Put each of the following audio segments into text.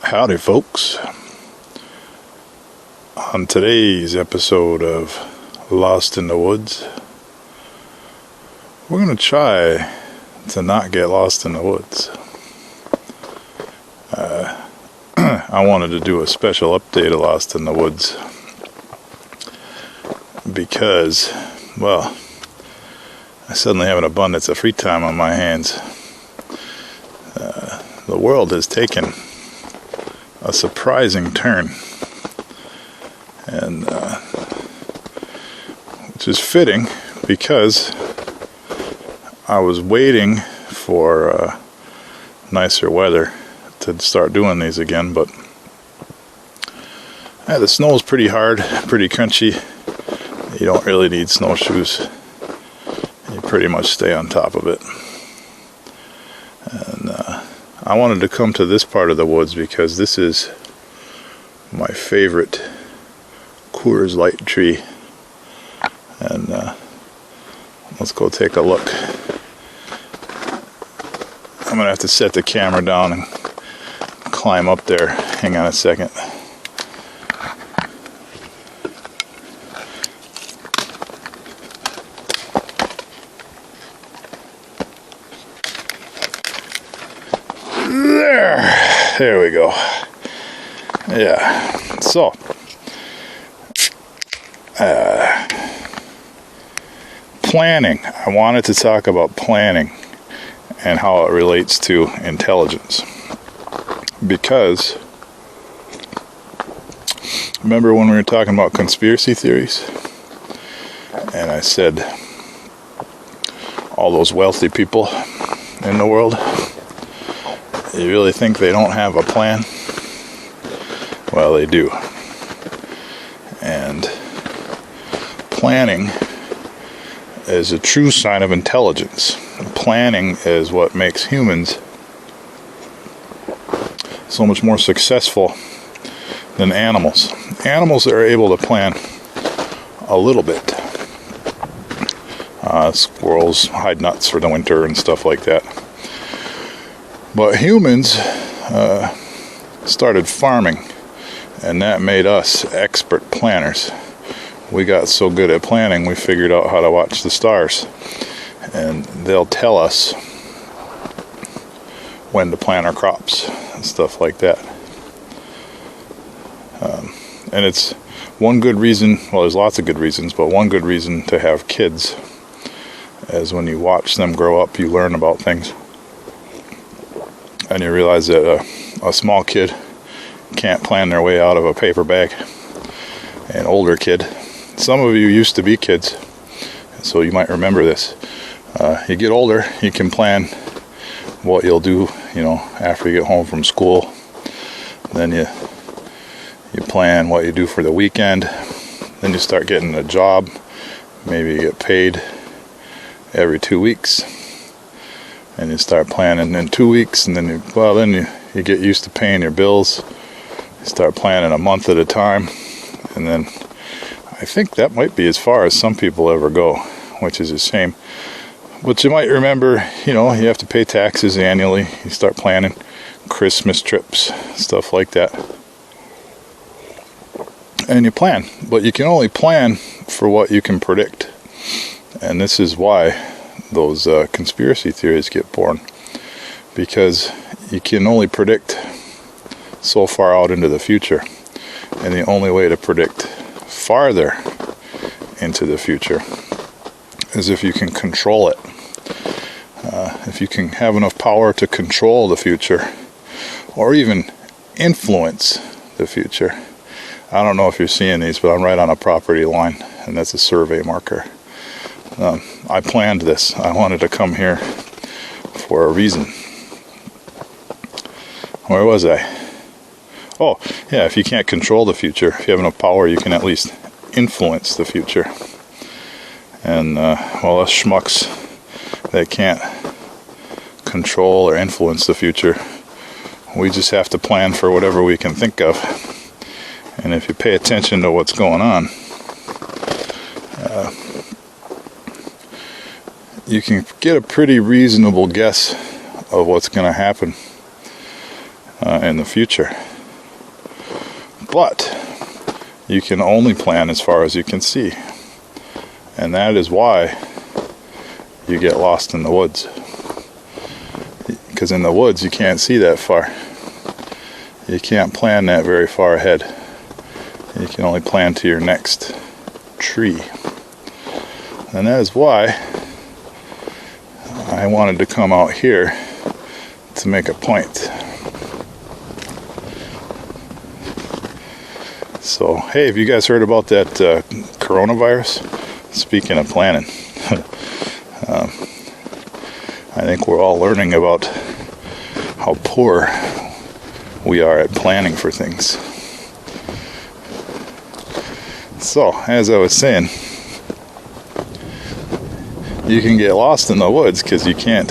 Howdy, folks. On today's episode of Lost in the Woods, we're going to try to not get lost in the woods. I wanted to do a special update of Lost in the Woods because, well, I suddenly have an abundance of free time on my hands. The world has taken a surprising turn, and which is fitting because I was waiting for nicer weather to start doing these again, but the snow is pretty hard, pretty crunchy. You don't really need snowshoes. You pretty much stay on top of it. And I wanted to come to this part of the woods because this is my favorite Coors Light tree. And let's go take a look. I'm going to have to set the camera down and climb up there. Hang on a second. There we go. Yeah. So, planning. I wanted to talk about planning and how it relates to intelligence. Because, remember when we were talking about conspiracy theories? And I said, all those wealthy people in the world, you really think they don't have a plan? Well, they do. And planning is a true sign of intelligence. Planning is what makes humans so much more successful than animals. Animals are able to plan a little bit. Squirrels hide nuts for the winter and stuff like that. But humans started farming, and that made us expert planners. We got so good at planning, we figured out how to watch the stars. And they'll tell us when to plant our crops and stuff like that. And it's one good reason, well, there's lots of good reasons, but one good reason to have kids is when you watch them grow up, you learn about things. And you realize that a small kid can't plan their way out of a paper bag. An older kid. Some of you used to be kids, so you might remember this. You get older, you can plan what you'll do, after you get home from school. Then you plan what you do for the weekend. Then you start getting a job. Maybe you get paid every 2 weeks. And you start planning in 2 weeks, and then you get used to paying your bills. You start planning a month at a time, and then I think that might be as far as some people ever go, which is a shame. But you might remember, you have to pay taxes annually. You start planning Christmas trips, stuff like that. And you plan, but you can only plan for what you can predict. And this is why those conspiracy theories get born, because you can only predict so far out into the future, and the only way to predict farther into the future is if you can control it. If you can have enough power to control the future or even influence the future. I don't know if you're seeing these, but I'm right on a property line, and that's a survey marker. I planned this. I wanted to come here for a reason. Where was I? Oh, yeah, if you can't control the future, if you have enough power, you can at least influence the future. And, us schmucks that can't control or influence the future, we just have to plan for whatever we can think of. And if you pay attention to what's going on, you can get a pretty reasonable guess of what's going to happen in the future. But you can only plan as far as you can see. And that is why you get lost in the woods. Because in the woods you can't see that far. You can't plan that very far ahead. You can only plan to your next tree. And that is why I wanted to come out here to make a point. So, hey, have you guys heard about that coronavirus? Speaking of planning, I think we're all learning about how poor we are at planning for things. So, as I was saying, you can get lost in the woods because you can't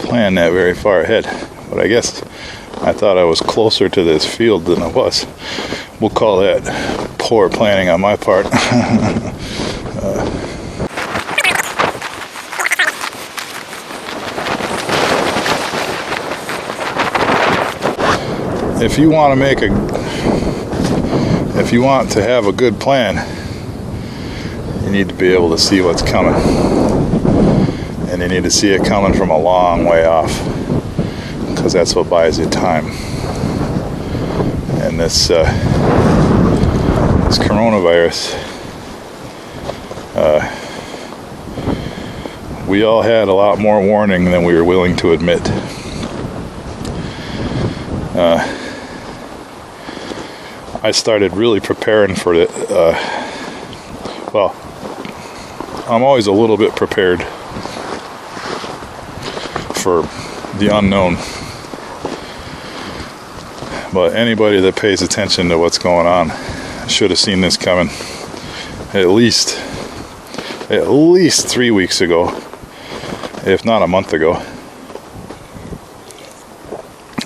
plan that very far ahead. But I guess I thought I was closer to this field than I was. We'll call that poor planning on my part. If you want to have a good plan, you need to be able to see what's coming. And you need to see it coming from a long way off, because that's what buys you time. And this coronavirus, we all had a lot more warning than we were willing to admit. I started really preparing for it. Well, I'm always a little bit prepared for the unknown. But anybody that pays attention to what's going on should have seen this coming at least 3 weeks ago, if not a month ago.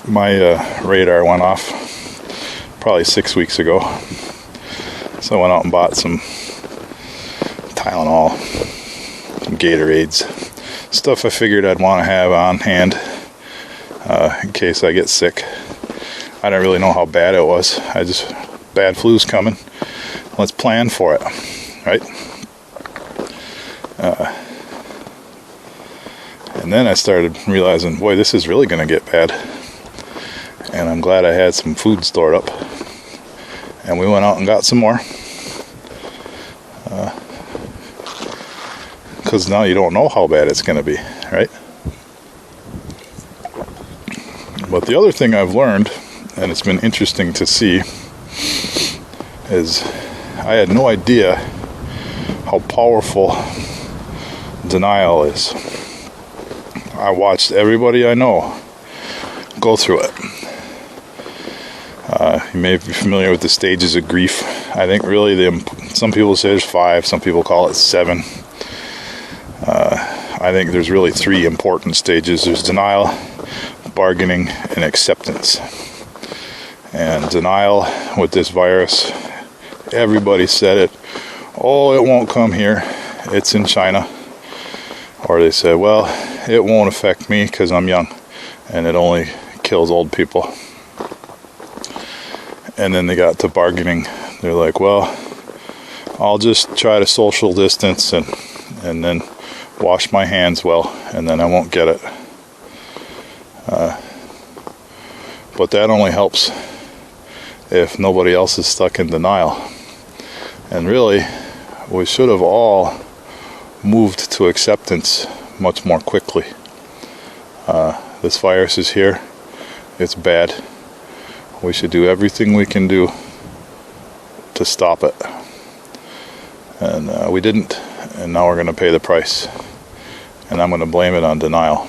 My radar went off probably 6 weeks ago. So I went out and bought some Tylenol, some Gatorades, stuff I figured I'd want to have on hand in case I get sick. I don't really know how bad it was. Bad flu's coming. Let's plan for it, right? And then I started realizing, boy, this is really going to get bad. And I'm glad I had some food stored up. And we went out and got some more. Because now you don't know how bad it's going to be, right? But the other thing I've learned, and it's been interesting to see, is I had no idea how powerful denial is. I watched everybody I know go through it. You may be familiar with the stages of grief. I think really some people say there's 5, some people call it 7. I think there's really 3 important stages. There's denial, bargaining, and acceptance. And denial with this virus, everybody said it. Oh, it won't come here. It's in China. Or they said, well, it won't affect me because I'm young and it only kills old people. And then they got to bargaining. They're like, well, I'll just try to social distance and then wash my hands well, and then I won't get it. But that only helps if nobody else is stuck in denial. And really, we should have all moved to acceptance much more quickly. This virus is here. It's bad. We should do everything we can do to stop it. And we didn't. And now we're going to pay the price. And I'm going to blame it on denial.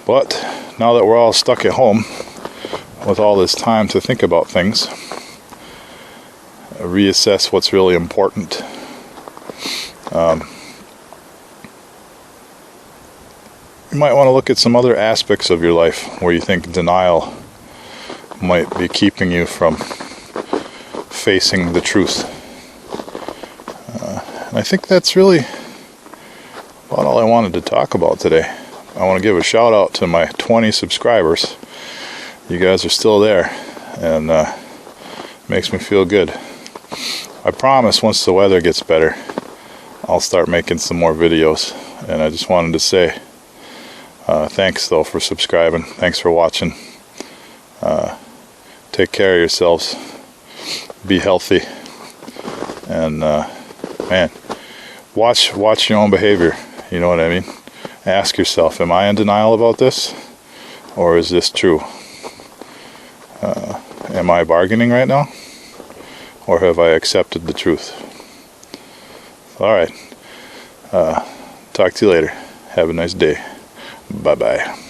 But now that we're all stuck at home with all this time to think about things, reassess what's really important. You might want to look at some other aspects of your life where you think denial might be keeping you from facing the truth. And I think that's really about all I wanted to talk about today. I want to give a shout out to my 20 subscribers. You guys are still there. and makes me feel good. I promise once the weather gets better, I'll start making some more videos. And I just wanted to say thanks though for subscribing. Thanks for watching. Take care of yourselves. Be healthy. And man, watch your own behavior. You know what I mean? Ask yourself, am I in denial about this? Or is this true? Am I bargaining right now? Or have I accepted the truth? Alright. Talk to you later. Have a nice day. Bye-bye.